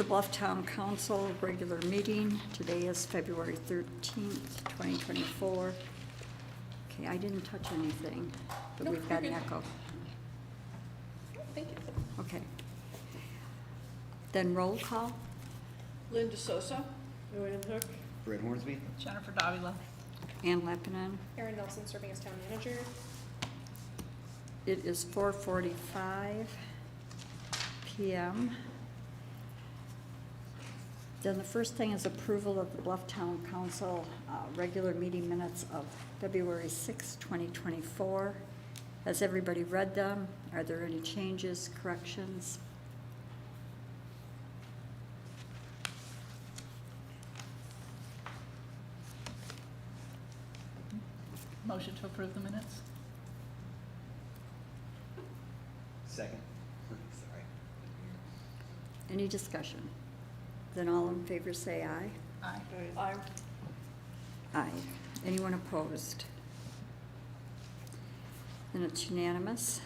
the Bluff Town Council regular meeting. Today is February 13th, 2024. Okay, I didn't touch anything, but Nope, we've got an you're good. echo. Thank you. Okay. Then roll call. Linda Sosa. Luanne Hook. Britt Hornsby. Jennifer Davila. Ann Leppanen. Erin Nelson serving as town manager. It is 4:45 p.m. Then the first thing is approval of the Bluff Town Council regular meeting minutes of February 6, 2024. Has everybody read them? Are there any changes, corrections? Motion to approve the minutes. Second. Sorry. Any discussion? Then all in favor say aye. Aye. Aye. Aye. Anyone opposed? Then it's unanimous.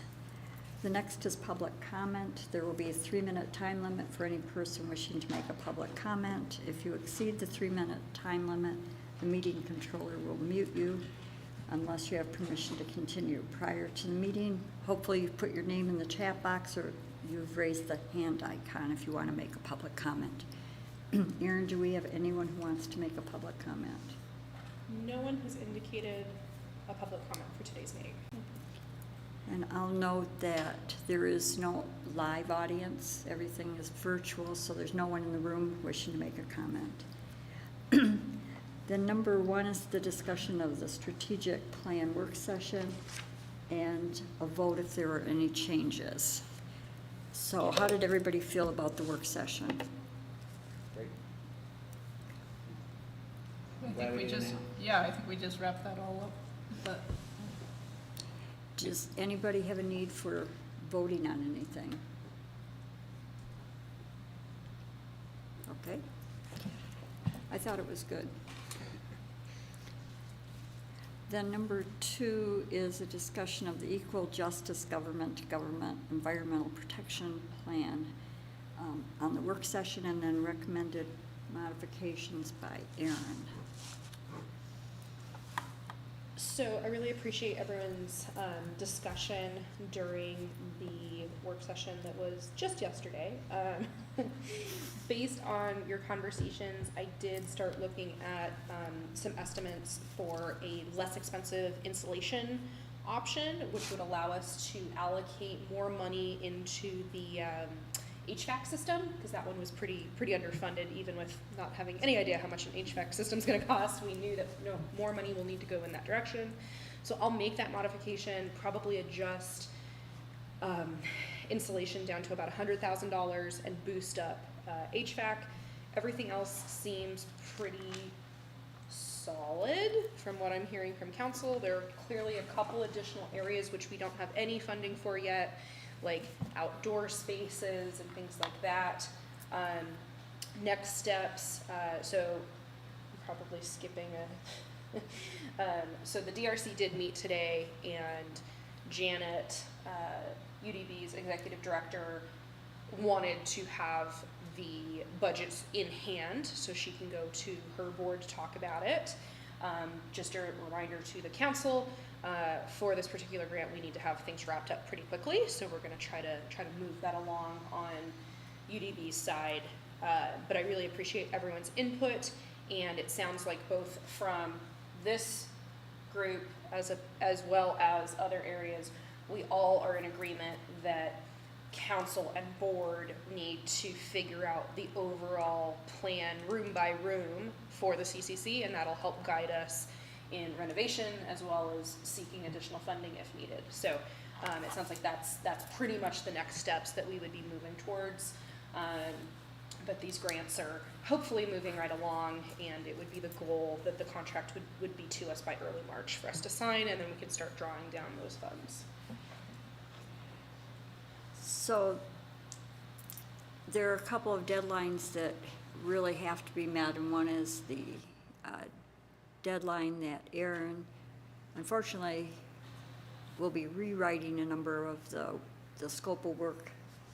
The next is public comment. There will be a 3-minute time limit for any person wishing to make a public comment. If you exceed the 3-minute time limit, the meeting controller will mute you unless you have permission to continue. Prior to the meeting, hopefully you've put your name in the chat box or you've raised the hand icon if you want to make a public comment. Erin, do we have anyone who wants to make a public comment? No one has indicated a public comment for today's meeting. And I'll note that there is no live audience. Everything is virtual, so there's no one in the room wishing to make a comment. Then number 1 is the discussion of the strategic plan work session and a vote if there are any changes. So how did everybody feel about the work session? Great. I Glad think we we did just, that. yeah, I think we just wrapped that all up, but Does anybody have a need for voting on anything? Okay. I thought it was good. Then number 2 is a discussion of the Equal Justice Government Environmental Protection Plan on the work session, and then recommended modifications by Erin. So I really appreciate everyone's discussion during the work session that was just yesterday. Based on your conversations, I did start looking at some estimates for a less expensive insulation option, which would allow us to allocate more money into the HVAC system, because that one was pretty underfunded, even with not having any idea how much an HVAC system is going to cost. We knew that more money will need to go in that direction. So I'll make that modification, probably adjust insulation down to about $100,000 and boost up HVAC. Everything else seems pretty solid from what I'm hearing from council. There are clearly a couple additional areas which we don't have any funding for yet, like outdoor spaces and things like that. Next steps, so I'm probably skipping so the DRC did meet today, and Janet, UDB's executive director, wanted to have the budgets in hand so she can go to her board to talk about it. Just a reminder to the council, for this particular grant, we need to have things wrapped up pretty quickly, so we're going to try to move that along on UDB's side. But I really appreciate everyone's input, and it sounds like both from this group as well as other areas, we all are in agreement that council and board need to figure out the overall plan room by room for the CCC, and that'll help guide us in renovation as well as seeking additional funding if needed. So it sounds like that's pretty much the next steps that we would be moving towards. But these grants are hopefully moving right along, and it would be the goal that the contract would be to us by early March for us to sign, and then we can start drawing down those funds. So there are a couple of deadlines that really have to be met, and one is the deadline that Erin, unfortunately, will be rewriting a number of the scope of work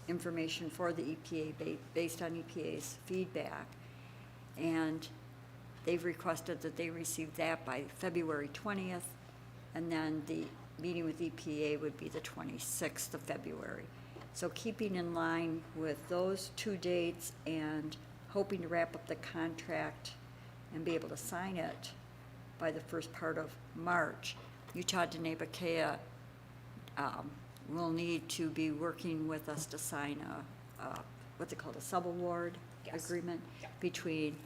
information for the EPA based on EPA's feedback. And they've requested that they receive that by February 20th, and then the meeting with EPA would be the 26th of February. So keeping in line with those two dates and hoping to wrap up the contract and be able to sign it by the first part of March, Utah Denebakea will need to be working with us to sign what's it called, a subaward Yes. agreement Yeah. between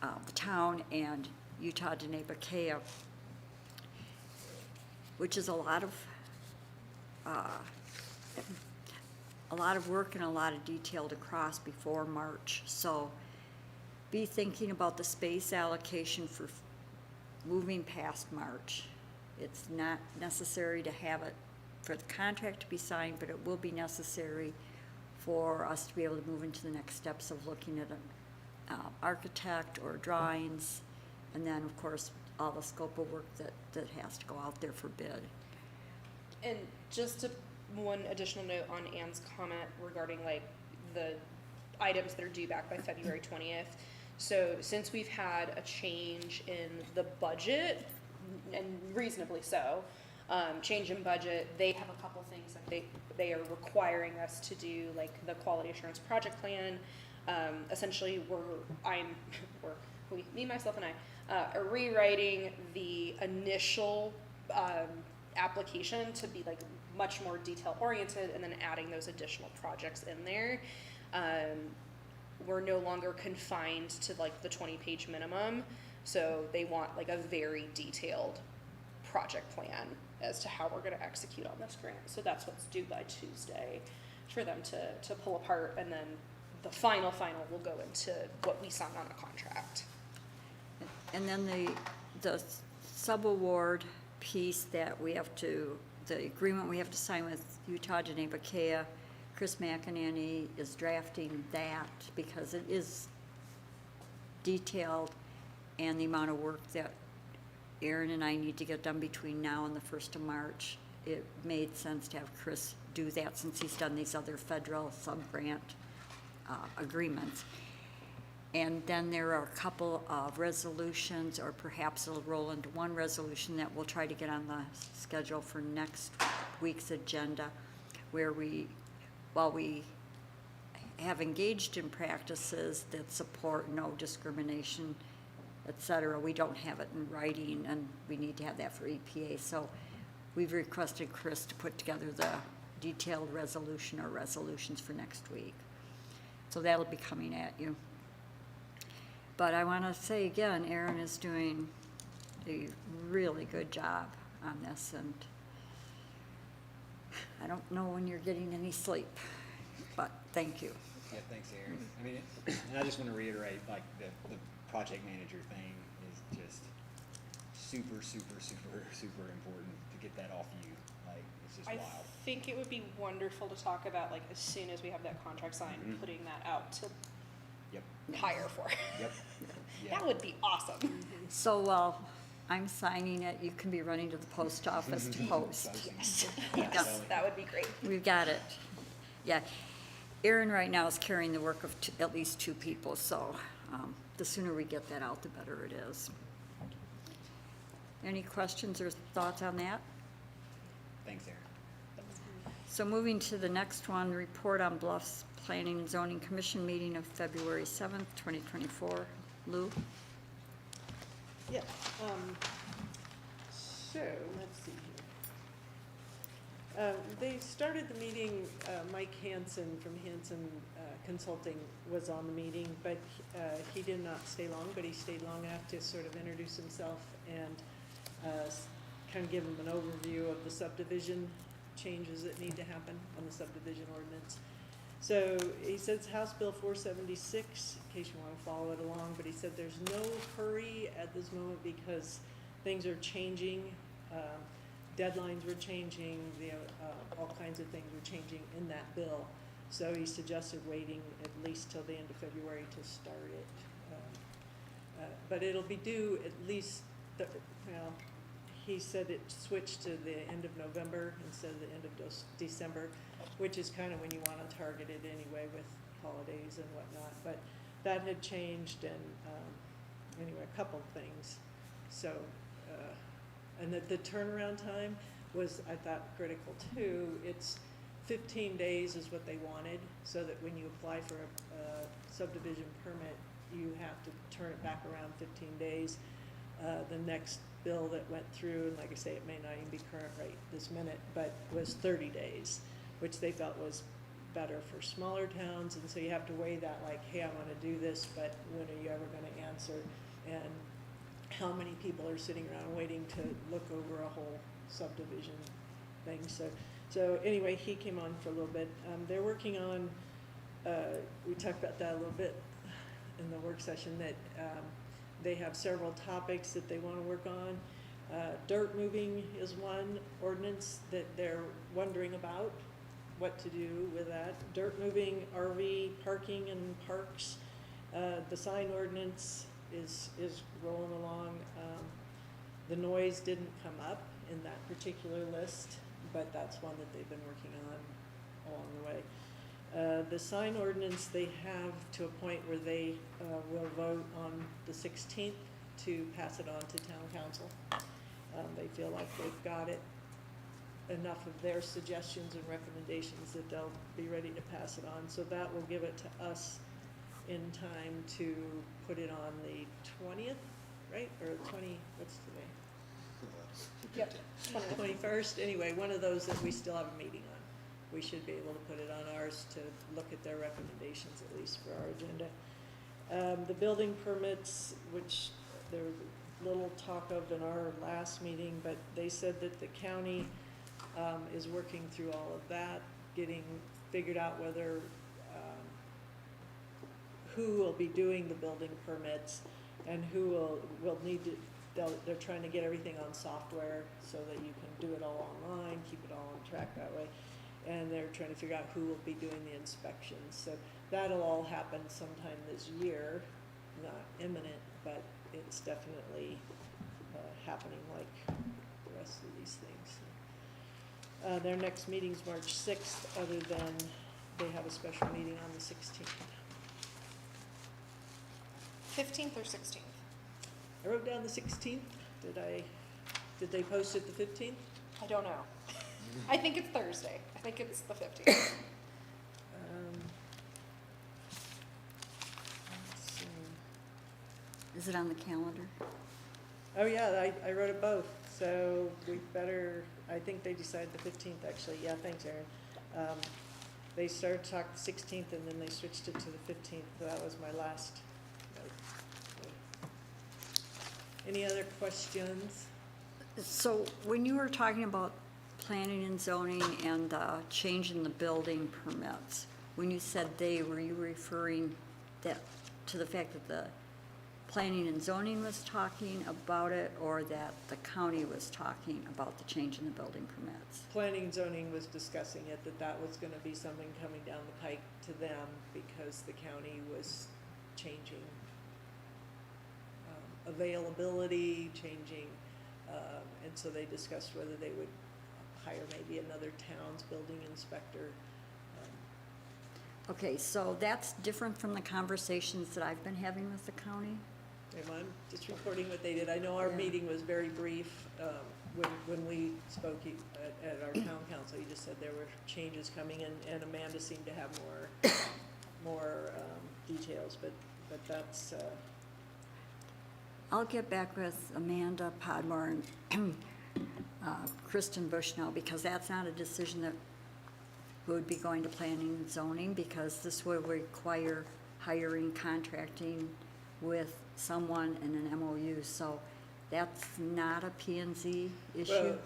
the town and Utah Denebakea, which is a lot of work and a lot of detail to cross before March. So be thinking about the space allocation for moving past March. It's not necessary to have it for the contract to be signed, but it will be necessary for us to be able to move into the next steps of looking at an architect or drawings, and then, of course, all the scope of work that has to go out there for bid. And just one additional note on Ann's comment regarding like the items that are due back by February 20th. So since we've had a change in the budget, and reasonably so, change in budget, they have a couple things that they are requiring us to do, like the quality assurance project plan. Essentially, me, myself, and I are rewriting the initial application to be like much more detail oriented, and then adding those additional projects in there. We're no longer confined to like the 20-page minimum, so they want like a very detailed project plan as to how we're going to execute on this grant. So that's what's due by Tuesday for them to pull apart, and then the final will go into what we sign on a contract. And then the subaward piece that we have to, the agreement we have to sign with Utah Denebakea, Chris McEnany is drafting that because it is detailed, and the amount of work that Erin and I need to get done between now and the 1st of March, it made sense to have Chris do that since he's done these other federal sub-grant agreements. And then there are a couple of resolutions, or perhaps it'll roll into one resolution that we'll try to get on the schedule for next week's agenda, where while we have engaged in practices that support no discrimination, et cetera, we don't have it in writing, and we need to have that for EPA. So we've requested Chris to put together the detailed resolution or resolutions for next week. So that'll be coming at you. But I want to say again, Erin is doing a really good job on this, and I don't know when you're getting any sleep, but thank you. Yeah, thanks, Erin. I mean, and I just want to reiterate, like, the project manager thing is just super important to get that off you. Like, it's just I wild. think it would be wonderful to talk about, like, as soon as we have that contract signed, Mhm. putting that out to Yep, hire for. yep. Yeah. That would be awesome. So while I'm signing it, you can be running to the post office to post. Yes, Yes. that would be great. We've got it. Yeah. Erin right now is carrying the work of at least 2 people, so the sooner we get that out, the better it is. Any questions or thoughts on that? Thanks, Erin. So moving to the next one, report on Bluff's Planning and Zoning Commission meeting of February 7th, 2024. Lou? Yeah, so, let's see here. They started the meeting, Mike Hansen from Hansen Consulting was on the meeting, but he did not stay long, but he stayed long enough to sort of introduce himself and kind of give him an overview of the subdivision changes that need to happen on the subdivision ordinance. So he says House Bill 476, in case you want to follow it along, but he said there's no hurry at this moment because things are changing, deadlines were changing, all kinds of things were changing in that bill. So he suggested waiting at least till the end of February to start it. But it'll be due at least, he said it switched to the end of November instead of the end of December, which is kind of when you want to target it anyway with holidays and whatnot. But that had changed, and anyway, a couple things. So, and the turnaround time was, I thought, critical too. It's 15 days is what they wanted, so that when you apply for a subdivision permit, you have to turn it back around 15 days. The next bill that went through, and like I say, it may not even be current right this minute, but was 30 days, which they felt was better for smaller towns. And so you have to weigh that, like, hey, I want to do this, but when are you ever going to answer? And how many people are sitting around waiting to look over a whole subdivision thing? So anyway, he came on for a little bit. They're working on, we talked about that a little bit in the work session, that they have several topics that they want to work on. Dirt moving is one ordinance that they're wondering about, what to do with that. Dirt moving, RV parking and parks. The sign ordinance is rolling along. The noise didn't come up in that particular list, but that's one that they've been working on along the way. The sign ordinance, they have to a point where they will vote on the 16th to pass it on to town council. They feel like they've got it, enough of their suggestions and recommendations that they'll be ready to pass it on. So that will give it to us in time to put it on the 20th, right? Or 20, what's today? Yep. 21st, anyway, one of those that we still have a meeting on. We should be able to put it on ours to look at their recommendations, at least for our agenda. The building permits, which there was little talk of in our last meeting, but they said that the county is working through all of that, getting figured out whether, who will be doing the building permits and who will need to, they're trying to get everything on software so that you can do it all online, keep it all on track that way. And they're trying to figure out who will be doing the inspections. So that'll all happen sometime this year, not imminent, but it's definitely happening like the rest of these things. Their next meeting's March 6th, other than they have a special meeting on the 16th. 15th or 16th? I wrote down the 16th. Did they post it the 15th? I don't know. I think it's Thursday. I think it's the 15th. Let's see. Is it on the calendar? Oh, yeah, I wrote it both, so we better, I think they decided the 15th, actually. Yeah, thanks, Erin. They started to talk the 16th, and then they switched it to the 15th, so that was my last note. Any other questions? So when you were talking about planning and zoning and changing the building permits, when you said they, were you referring that to the fact that the planning and zoning was talking about it, or that the county was talking about the change in the building permits? Planning and zoning was discussing it, that was gonna be something coming down the pike to them because the county was changing availability, and so they discussed whether they would hire maybe another town's building inspector. Okay, so that's different from the conversations that I've been having with the county? And I'm just reporting what they did. I know our Yeah. meeting was very brief. When we spoke at our town council, you just said there were changes coming, and Amanda seemed to have more details, but that's, I'll get back with Amanda Podmore and Kristen Bushnell, because that's not a decision that would be going to planning and zoning, because this would require hiring, contracting with someone in an MOU, so that's not a P and Z issue. well,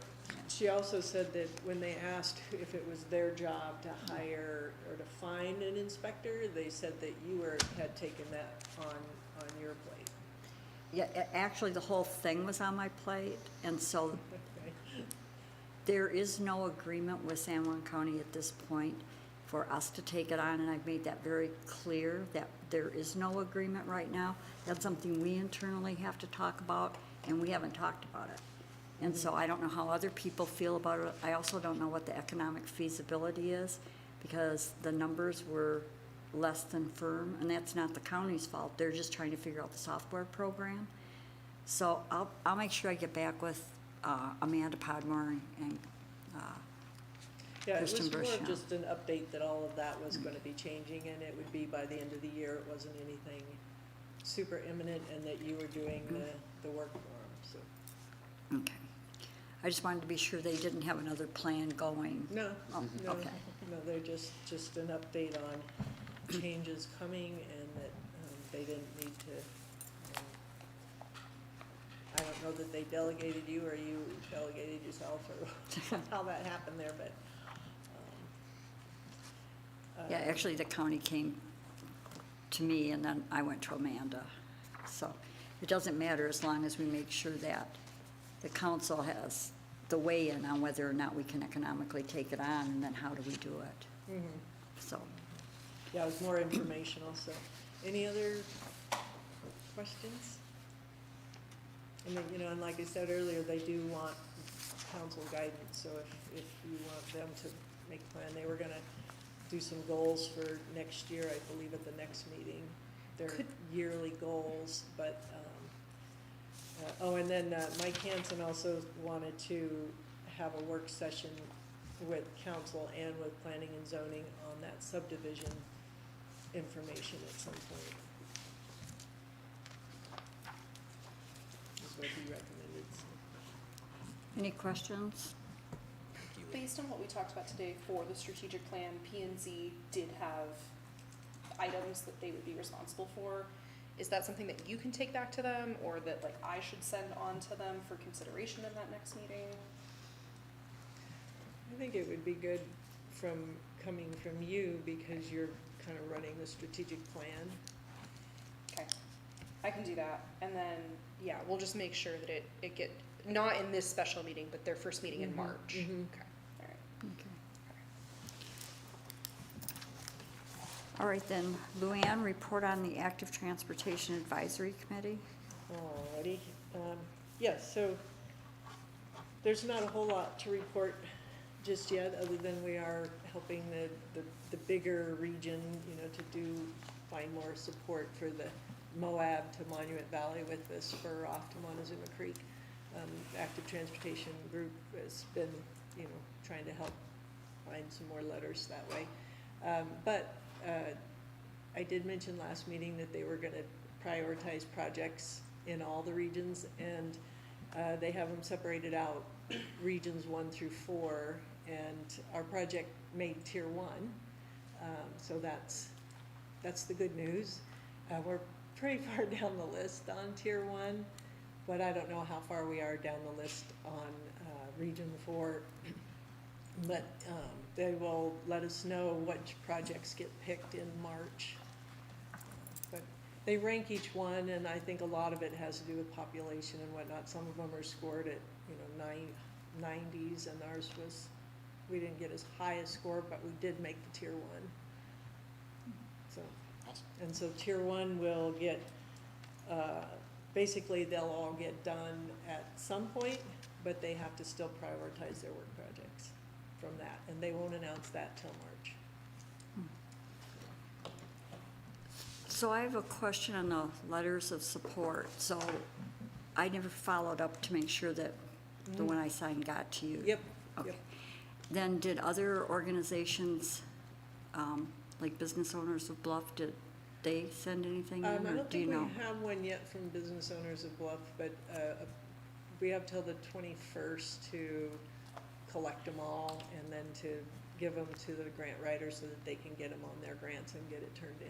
she also said that when they asked if it was their job to hire or to find an inspector, they said that you had taken that on your plate. Yeah, actually, the whole thing was on my plate, and so Okay. there is no agreement with San Juan County at this point for us to take it on, and I've made that very clear, that there is no agreement right now. That's something we internally have to talk about, and we haven't talked about it. And so I don't know how other people feel about it. I also don't know what the economic feasibility is, because the numbers were less than firm, and that's not the county's fault. They're just trying to figure out the software program. So I'll make sure I get back with Amanda Podmore and Yeah, it was Kristen more of Brush, just an update that all of that was gonna be changing, and it would be by the end of the year. It wasn't anything super imminent, and that you were doing the work for them, so. Okay. I just wanted to be sure they didn't have another plan going. No, Oh, no, okay. no, they're just an update on changes coming, and that they didn't need to, I don't know that they delegated you or you delegated yourself or how that happened there, but. Yeah, actually, the county came to me, and then I went to Amanda. So it doesn't matter as long as we make sure that the council has the weigh-in on whether or not we can economically take it on, and then how do we do it. Mhm. So, Yeah, it was more informational, so. Any other questions? And then, and like I said earlier, they do want council guidance, so if you want them to make a plan, they were gonna do some goals for next year, I believe, at the next meeting. They're Could- yearly goals, but, oh, and then Mike Hansen also wanted to have a work session with council and with planning and zoning on that subdivision information at some point. Is what he recommended, so. any questions? Based on what we talked about today for the strategic plan, P and Z did have items that they would be responsible for. Is that something that you can take back to them, or that like I should send on to them for consideration in that next meeting? I think it would be good coming from you, because you're kind of running the strategic plan. Okay, I can do that, and then, yeah, we'll just make sure that it get, not in this special meeting, but their first meeting in Mhm, March. mhm. Okay, all right. Okay. All right, then, Luanne, report on the Active Transportation Advisory Committee. Alrighty, yes, so there's not a whole lot to report just yet, other than we are helping the bigger region, to find more support for the Moab to Monument Valley with the spur off to Montezuma Creek. Active Transportation Group has been, trying to help find some more letters that way. But I did mention last meeting that they were gonna prioritize projects in all the regions, and they have them separated out, regions 1 through 4, and our project made tier 1. So that's the good news. We're pretty far down the list on tier 1, but I don't know how far we are down the list on region 4. But they will let us know which projects get picked in March. But they rank each one, and I think a lot of it has to do with population and whatnot. Some of them are scored at, 90s, and ours was, we didn't get as high a score, but we did make the tier 1. So, Awesome. and so tier 1 will get, basically they'll all get done at some point, but they have to still prioritize their work projects from that, and they won't announce that till March. So I have a question on the letters of support. So I never followed up to make sure that the one I signed got to you. Yep, Okay. yep. Then did other organizations, like Business Owners of Bluff, did they send anything in, I or don't do you think know? we have one yet from Business Owners of Bluff, but we have till the 21st to collect them all, and then to give them to the grant writers so that they can get them on their grants and get it turned in.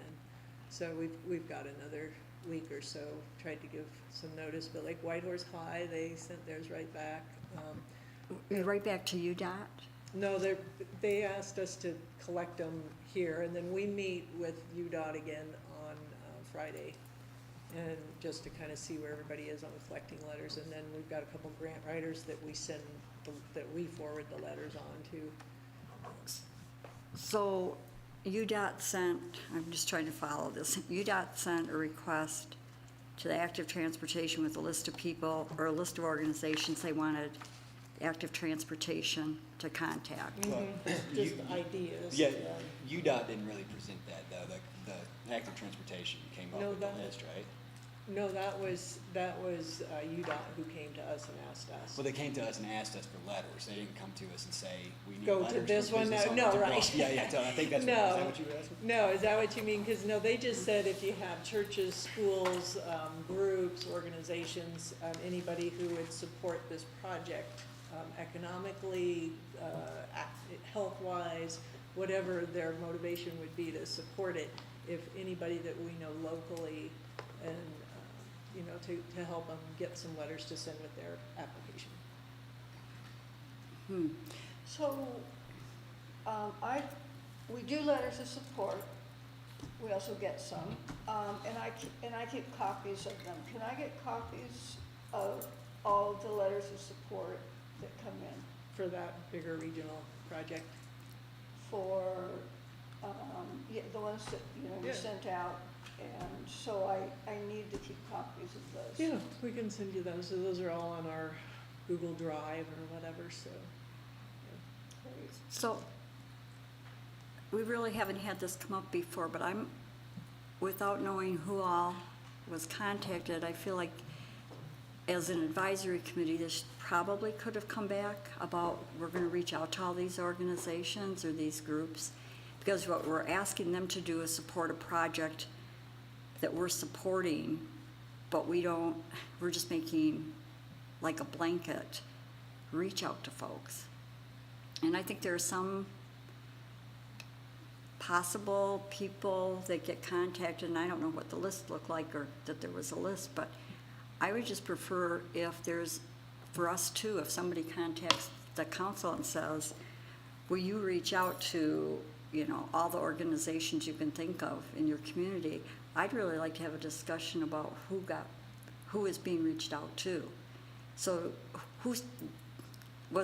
So we've got another week or so, tried to give some notice, but like Whitehorse High, they sent theirs right back. Right back to UDOT? No, they asked us to collect them here, and then we meet with UDOT again on Friday, and just to kind of see where everybody is on collecting letters, and then we've got a couple grant writers that we send, that we forward the letters on to. So UDOT sent, I'm just trying to follow this, UDOT sent a request to the active transportation with a list of people or a list of organizations they wanted active transportation to contact. Well, Just you- ideas. Yeah, UDOT didn't really present that, though, the active transportation came up No, with the that- list, right? No, that was UDOT who came to us and asked us. Well, they came to us and asked us for letters, they didn't come to us and say, we need Go to letters from this one, business no, owners to right. Bluff. Yeah, so I think that's, is No. that what you were asking? No, is that what you mean? Because no, they just said if you have churches, schools, groups, organizations, anybody who would support this project economically, health-wise, whatever their motivation would be to support it, if anybody that we know locally and, you know, to help them get some letters to send with their application. So, we do letters of support, we also get some, and I keep copies of them. Can I get copies of all of the letters of support that come in For that bigger regional project. for, yeah, the ones that, you know, you Yeah. sent out? And so I need to keep copies of those. Yeah, we can send you those, so those are all on our Google Drive or whatever, so. Great. So, we really haven't had this come up before, but I'm, without knowing who all was contacted, I feel like as an advisory committee, this probably could have come back about, we're gonna reach out to all these organizations or these groups, because what we're asking them to do is support a project that we're supporting, but we're just making like a blanket reach out to folks. And I think there are some possible people that get contacted, and I don't know what the list looked like or that there was a list, but I would just prefer if there's, for us too, if somebody contacts the council and says, will you reach out to, you know, all the organizations you can think of in your community? I'd really like to have a discussion about who is being reached out to. So was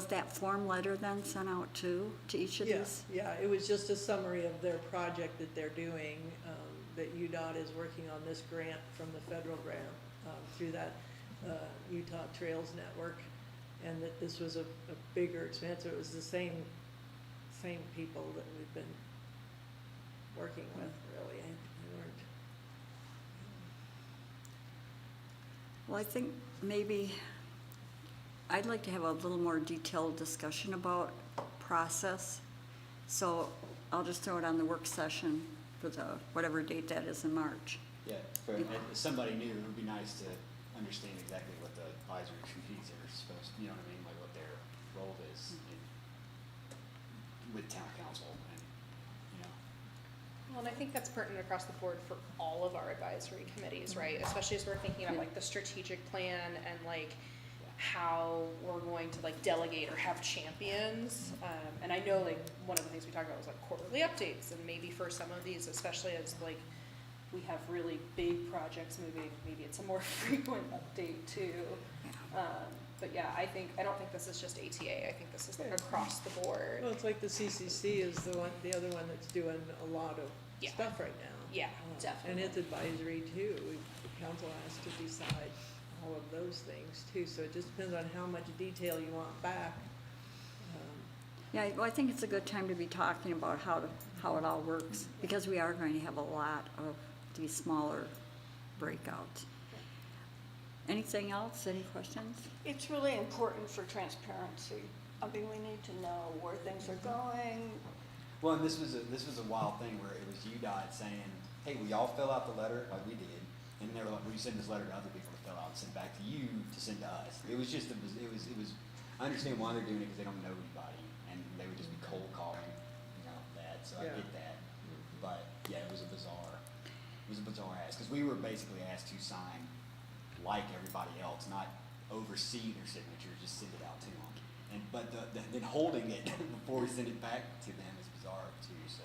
that form letter then sent out to each of these? Yeah, it was just a summary of their project that they're doing, that UDOT is working on this grant from the federal grant, through that, Utah Trails Network, and that this was a bigger expanse, it was the same people that we've been working with, really, they weren't. Well, I think maybe I'd like to have a little more detailed discussion about process. So I'll just throw it on the work session for the, whatever date that is in March. Yeah, and as somebody new, it would be nice to understand exactly what the advisory committees are supposed, you know what I mean, like what their role is with town council and, you know. Well, and I think that's pertinent across the board for all of our advisory committees, right? Especially as we're thinking about like the strategic plan and like how we're going to like delegate or have champions. And I know like one of the things we talked about was like quarterly updates, and maybe for some of these, especially as like we have really big projects moving, maybe it's a more frequent update too. But yeah, I don't think this is just ATA, I think this is like across the board. Well, it's like the CCC is the other one that's doing a lot of Yeah. stuff right now. Yeah, And definitely. it's advisory too. The council has to decide all of those things too, so it just depends on how much detail you want back. Yeah, well, I think it's a good time to be talking about how it all works, because we are going to have a lot of these smaller breakouts. Anything else? Any questions? It's really important for transparency. I mean, we need to know where things are going. Well, and this was a wild thing where it was UDOT saying, hey, will y'all fill out the letter, like we did, and they were like, will you send this letter to other people to fill out, and send back to you to send to us? It was just, I understand why they're doing it, because they don't know anybody, and they would just be cold calling, you know, that, so I Yeah. get that. But, yeah, it was a bizarre ask, because we were basically asked to sign like everybody else, not oversee their signature, just send it out to them. But then holding it before we send it back to them is bizarre too, so.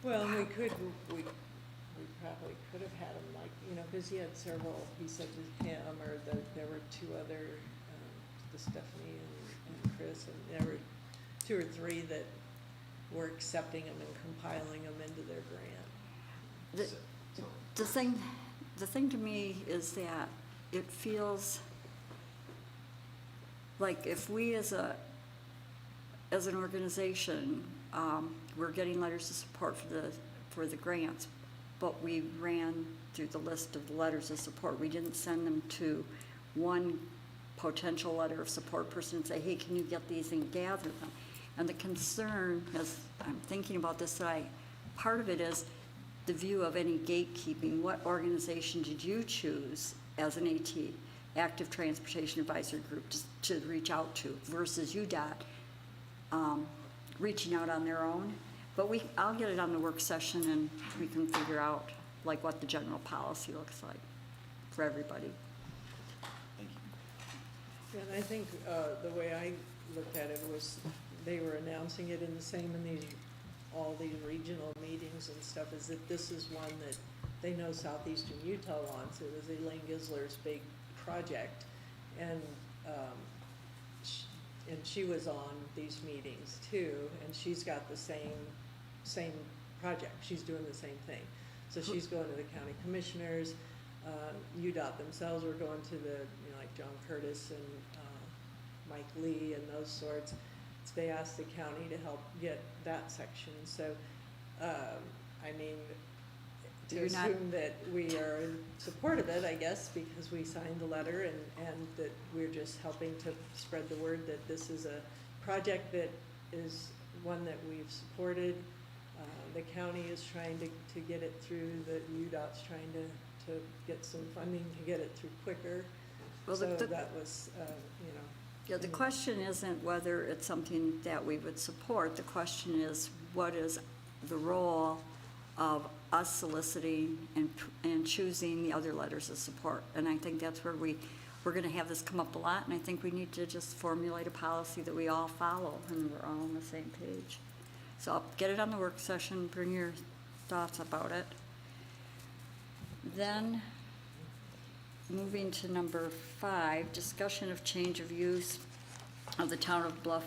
Well, and we probably could have had him like, you know, because he had several, he said to him, or there were two other, the Stephanie and Chris, and there were two or three that were accepting them and compiling them into their grant. The, so- the thing the thing to me is that it feels like if we as an organization, we're getting letters of support for the grants, but we ran through the list of the letters of support. We didn't send them to one potential letter of support person and say, hey, can you get these and gather them? And the concern, as I'm thinking about this, part of it is the view of any gatekeeping. What organization did you choose as an AT, Active Transportation Advisory Group, to reach out to versus UDOT reaching out on their own? But I'll get it on the work session and we can figure out like what the general policy looks like for everybody. Thank you. And I think the way I looked at it was they were announcing it in the same in all these regional meetings and stuff, is that this is one that they know Southeastern Utah wants. It was Elaine Gisler's big project, and she was on these meetings too, and she's got the same project. She's doing the same thing. So she's going to the county commissioners. UDOT themselves were going to like John Curtis and Mike Lee and those sorts. So they asked the county to help get that section. So, I mean, to assume that we are in support of it, I guess, because we signed the letter and that we're just helping to spread the word that this is a project that is one that we've supported. The county is trying to get it through, the UDOT's trying to get some funding to get it through quicker. Well, so that was, Yeah, the question isn't whether it's something that we would support. The question is, what is the role of us soliciting and choosing the other letters of support? And I think that's where we're going to have this come up a lot, and I think we need to just formulate a policy that we all follow and we're all on the same page. So I'll get it on the work session, bring your thoughts about it. Then, moving to number 5, discussion of change of use of the Town of Bluff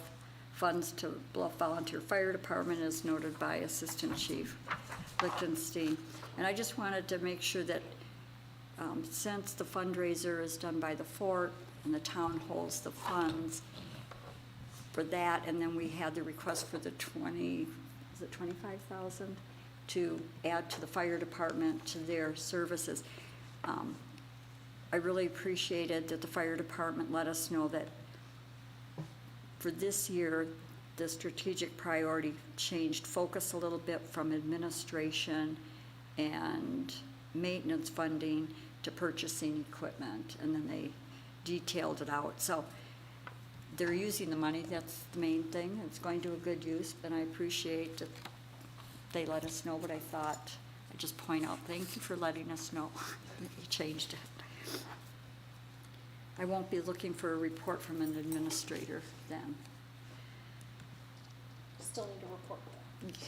funds to Bluff Volunteer Fire Department as noted by Assistant Chief Lichtenstein. And I just wanted to make sure that since the fundraiser is done by the fort and the town holds the funds for that, and then we had the request for the 25,000 to add to the fire department to their services. I really appreciated that the fire department let us know that for this year, the strategic priority changed focus a little bit from administration and maintenance funding to purchasing equipment, and then they detailed it out. So they're using the money, that's the main thing. It's going to a good use, and I appreciate that they let us know what I thought. I just point out, thank you for letting us know that you changed it. I won't be looking for a report from an administrator then. Still need to report that.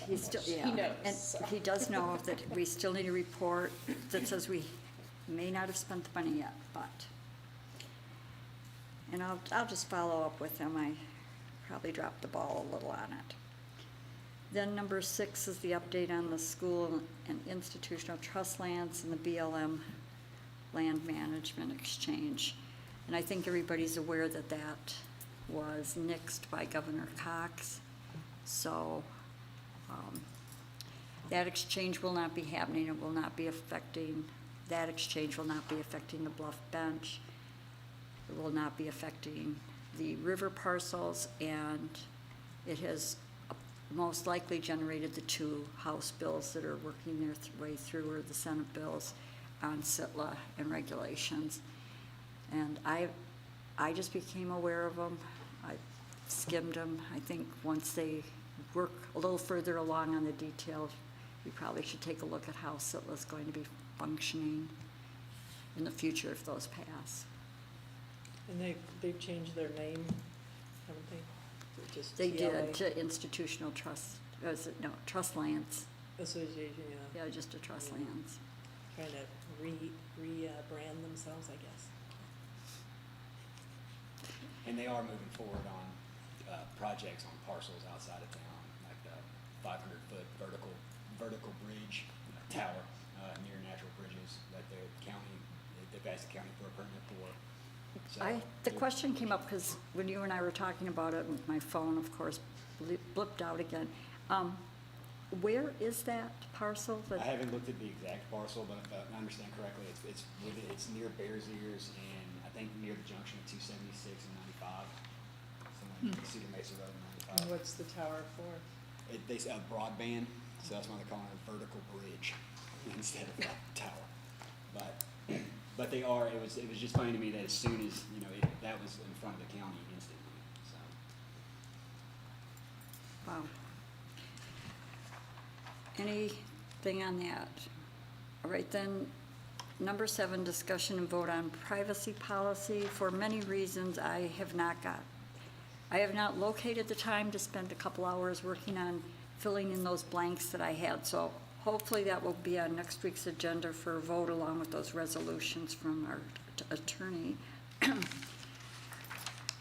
He still, yeah. He knows, And so. he does know that we still need a report that says we may not have spent the money yet, but. And I'll just follow up with him. I probably dropped the ball a little on it. Then number 6 is the update on the school and institutional trust lands and the BLM land management exchange. And I think everybody's aware that that was nixed by Governor Cox. So that exchange will not be happening. It will not be affecting, that exchange will not be affecting the Bluff bench. It will not be affecting the river parcels, and it has most likely generated the 2 House bills that are working their way through, or the Senate bills on SITLA and regulations. And I just became aware of them. I skimmed them. I think once they work a little further along on the details, we probably should take a look at how SITLA is going to be functioning in the future if those pass. And they've changed their name, haven't they? Just They TLA did to institutional trust, trust lands. Association, yeah. Yeah, just a trust lands. Trying to rebrand themselves, I guess. And they are moving forward on projects on parcels outside of town, like the 500-foot vertical bridge tower near natural bridges that the county So, The question came up because when you and I were talking about it, and my phone, of course, blipped out again. Where is that parcel? I haven't looked at the exact parcel, but if I understand correctly, it's near Bears Ears and I think near the junction of 276 and 95. Somewhere near Cedar Mesa Road and And 95. what's the tower for? They say broadband, so that's why they're calling it a vertical bridge instead of a tower. But they are. It was just funny to me that as soon as that was in front of the county instantly. So Wow. Anything on that? All right, then, number 7, discussion and vote on privacy policy. For many reasons, I have not located the time to spend a couple hours working on filling in those blanks that I had. So hopefully that will be on next week's agenda for a vote along with those resolutions from our attorney.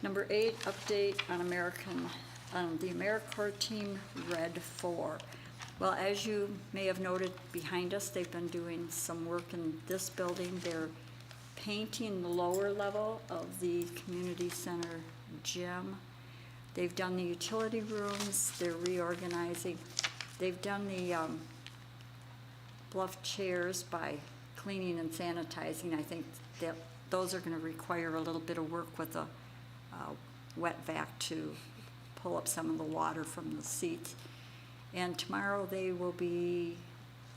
Number 8, update on the AmeriCorps team Red 4. Well, as you may have noted behind us, they've been doing some work in this building. They're painting the lower level of the community center gym. They've done the utility rooms, they're reorganizing. They've done the Bluff chairs by cleaning and sanitizing. I think that those are gonna require a little bit of work with a wet vac to pull up some of the water from the seats. And tomorrow they will be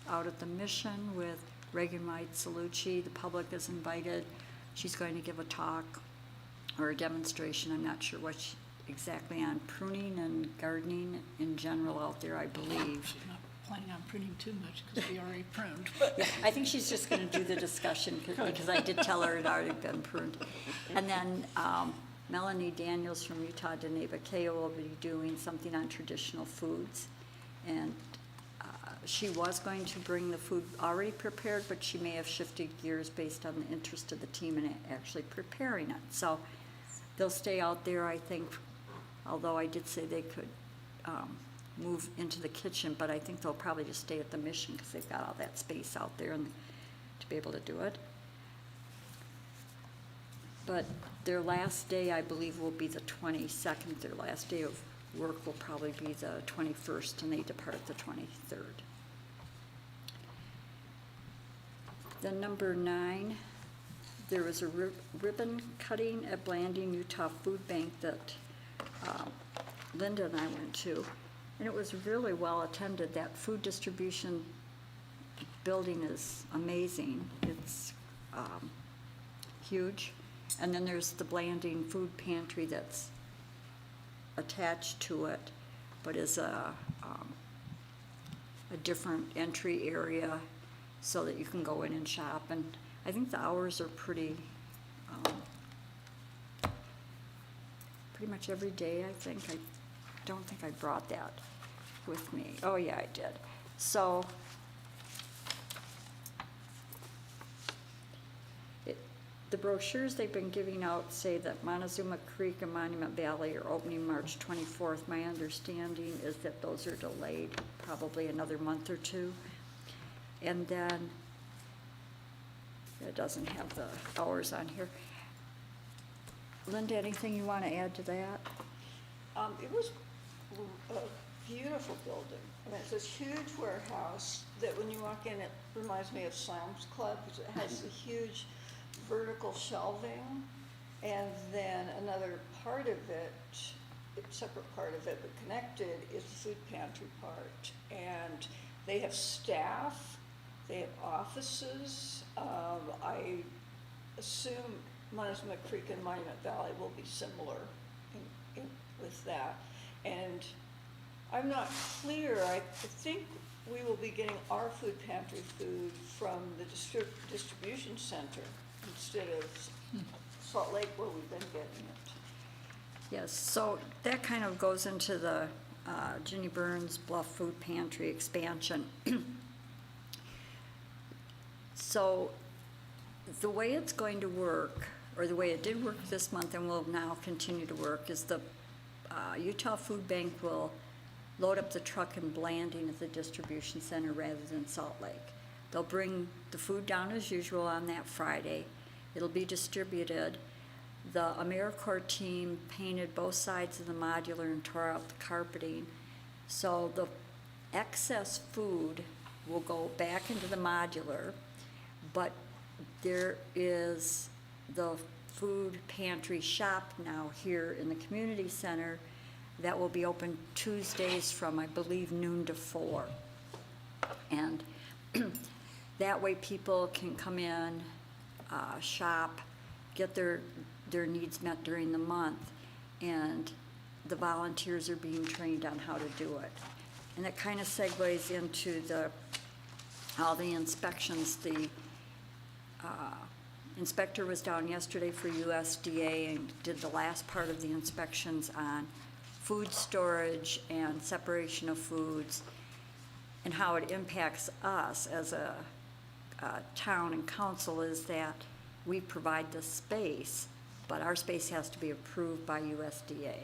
out at the Mission with Reagan White Salucci. The public is invited. She's going to give a talk or a demonstration, I'm not sure what exactly, on pruning and gardening in general out there, I believe. She's not planning on pruning too much because we already pruned. Yeah, I think she's just gonna do the discussion because I did tell her it already been pruned. And then Melanie Daniels from Utah Deneva K.O. will be doing something on traditional foods. And she was going to bring the food already prepared, but she may have shifted gears based on the interest of the team in actually preparing it. So they'll stay out there, I think, although I did say they could move into the kitchen, but I think they'll probably just stay at the Mission because they've got all that space out there and to be able to do it. But their last day, I believe, will be the 22nd. Their last day of work will probably be the 21st, and they depart the 23rd. Then number 9, there was a ribbon cutting at Blanding Utah Food Bank that Linda and I went to, and it was really well attended. That food distribution building is amazing. It's huge. And then there's the Blanding Food Pantry that's attached to it, but is a different entry area so that you can go in and shop. And I think the hours are pretty much every day, I think. I don't think I brought that with me. Oh, yeah, I did. So the brochures they've been giving out say that Montezuma Creek and Monument Valley are opening March 24th. My understanding is that those are delayed probably another month or two. And then it doesn't have the hours on here. Linda, anything you want to add to that? It was a beautiful building. I mean, it's this huge warehouse that when you walk in, it reminds me of Sam's Club because it has the huge vertical shelving, and then another part of it, separate part of it but connected, is the food pantry part. And they have staff, they have offices. I assume Montezuma Creek and Monument Valley will be similar with that. And I'm not clear, I think we will be getting our food pantry food from the distribution center instead of Salt Lake where we've been getting it. Yes, so that kind of goes into the Ginny Burns Bluff Food Pantry expansion. So the way it's going to work, or the way it did work this month and will now continue to work, is the Utah Food Bank will load up the truck in Blanding at the distribution center rather than Salt Lake. They'll bring the food down as usual on that Friday. It'll be distributed. the AmeriCorps team painted both sides of the modular and tore out the carpeting. So the excess food will go back into the modular, but there is the food pantry shop now here in the community center that will be open Tuesdays from, I believe, noon to 4. And that way people can come in, shop, get their needs met during the month, and the volunteers are being trained on how to do it. And it kind of segues into all the inspections. The inspector was down yesterday for USDA and did the last part of the inspections on food storage and separation of foods and how it impacts us as a town and council is that we provide the space, but our space has to be approved by USDA.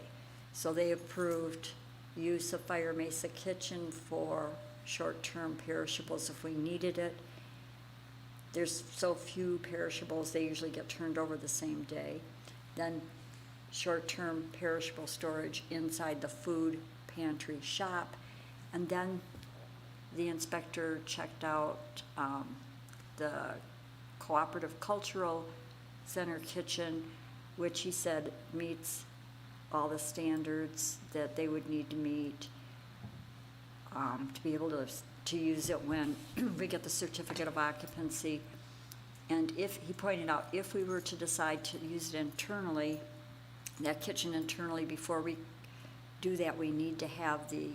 So they approved use of Fire Mesa Kitchen for short-term perishables if we needed it. There's so few perishables, they usually get turned over the same day. Then short-term perishable storage inside the food pantry shop. And then the inspector checked out the Cooperative Cultural Center kitchen, which he said meets all the standards that they would need to meet to be able to use it when we get the certificate of occupancy. And if, he pointed out, if we were to decide to use it internally, that kitchen internally, before we do that, we need to have the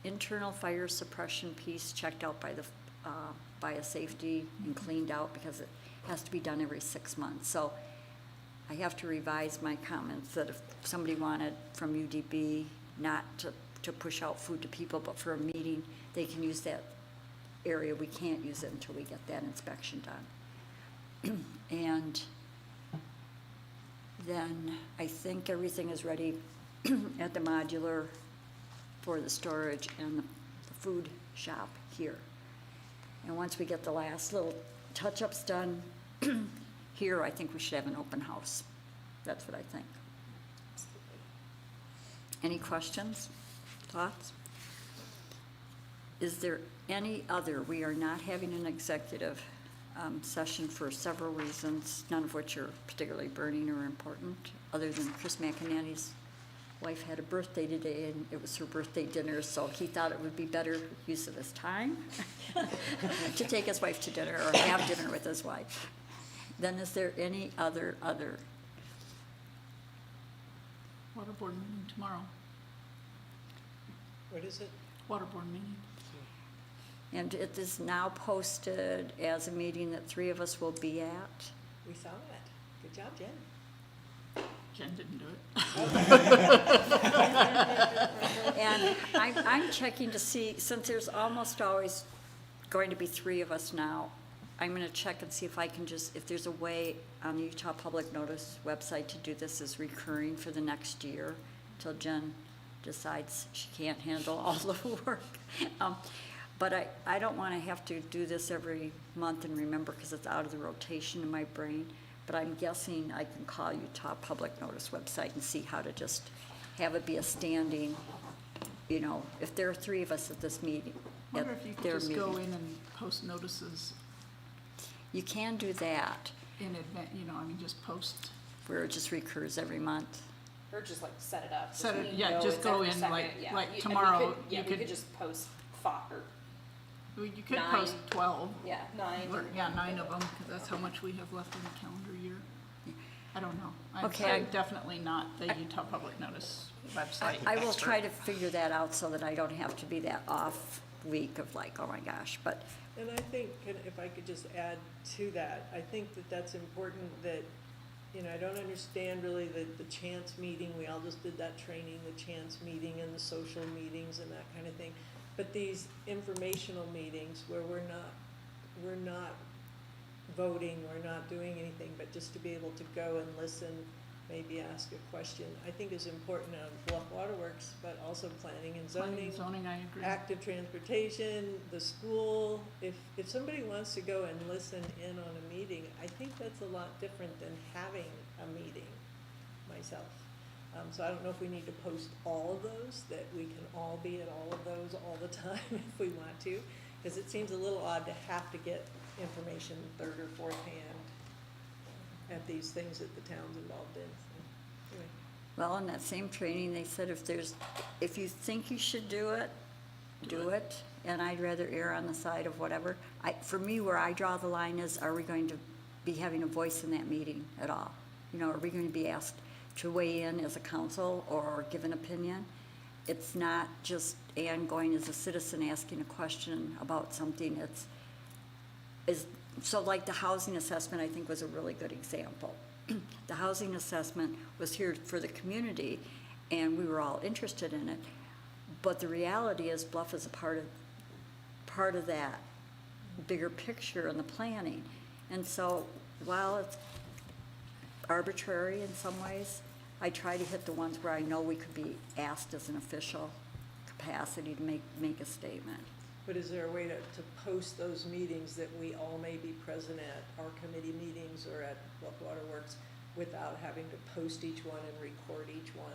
internal fire suppression piece checked out by a safety and cleaned out, because it has to be done every 6 months. So I have to revise my comments that if somebody wanted from UDB not to push out food to people, but for a meeting, they can use that area. We can't use it until we get that inspection done. And then I think everything is ready at the modular for the storage and the food shop here. And once we get the last little touch-ups done here, I think we should have an open house. That's what I think. Any questions, thoughts? Is there any other? We are not having an executive session for several reasons, none of which are particularly burning or important, other than Chris McEnany's wife had a birthday today, and it was her birthday dinner, so he thought it would be better use of his time to take his wife to dinner or have dinner with his wife. Then is there any other? Water board meeting tomorrow. What is it? Water board meeting. And it is now posted as a meeting that 3 of us will be at. We saw that. Good job, Jen. Jen didn't do it. And I'm checking to see, since there's almost always going to be 3 of us now, I'm gonna check and see if I can if there's a way on the Utah Public Notice website to do this as recurring for the next year, till Jen decides she can't handle all the work. But I don't wanna have to do this every month and remember, because it's out of the rotation in my brain. But I'm guessing I can call Utah Public Notice website and see how to just have it be a standing, if there are 3 of us at this meeting. I wonder if you could just go in and post notices You can do that, in advance, just post. where it just recurs every month. Or just like set it up. Set so it- we yeah, know just it's go every in, second. like- Yeah, like and we tomorrow, could- you we could- could just post 5 or, Well, you could 9. post 12. 9. Or, 9 of them, because that's how much we have left in the calendar year. I don't know. Okay. I'm definitely not the Utah Public Notice website I will expert. try to figure that out so that I don't have to be that off week of like, oh my gosh, but, And I think, if I could just add to that, I think that that's important that, I don't understand really the chance meeting, we all just did that training, the chance meeting and the social meetings and that kind of thing. But these informational meetings where we're not voting, we're not doing anything, but just to be able to go and listen maybe ask a question, I think is important on Bluff Waterworks, but also planning and Planning zoning, and zoning, I agree. active transportation, the school. If somebody wants to go and listen in on a meeting, I think that's a lot different than having a meeting myself. So I don't know if we need to post all of those, that we can all be at all of those all the time if we want to, because it seems a little odd to have to get information third or fourth hand at these things that the town's involved in. So, anyway. Well, in that same training, they said if you think you should do it, do it. And I'd rather err on the side of whatever. For me, where I draw the line is, are we going to be having a voice in that meeting at all? You know, are we going to be asked to weigh in as a council or give an opinion? It's not just Ann going as a citizen asking a question about something. So like the housing assessment, I think, was a really good example. The housing assessment was here for the community, and we were all interested in it. But the reality is Bluff is a part of that bigger picture and the planning. And so while it's arbitrary in some ways, I try to hit the ones where I know we could be asked as an official capacity to make a statement. But is there a way to post those meetings that we all may be present at, our committee meetings or at Bluff Waterworks, without having to post each one and record each one?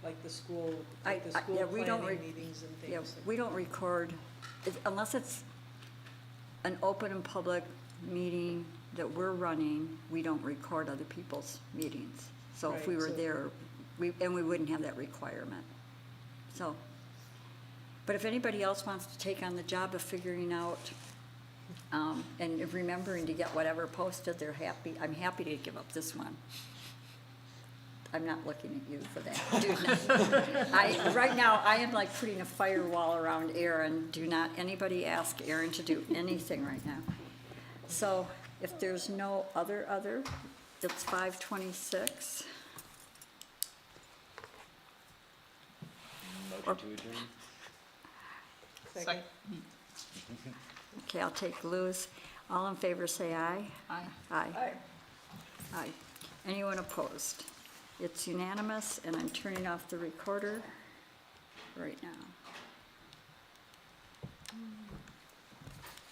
Like the school, Yeah, we don't planning meetings and things. Yeah, we don't record, unless it's an open and public meeting that we're running, we don't record other people's meetings. So if we Right, were so- there, we wouldn't have that requirement. So, but if anybody else wants to take on the job of figuring out, and remembering to get whatever posted, I'm happy to give up this one. I'm not looking at you for that. Right now, I am like putting a firewall around Erin. Do not anybody ask Erin to do anything right now. So if there's no other, it's 5:26. Motion to adjourn? Second. Okay, I'll take Lou's. All in favor, say aye. Aye. Aye. Aye. Anyone opposed? It's unanimous, and I'm turning off the recorder right now.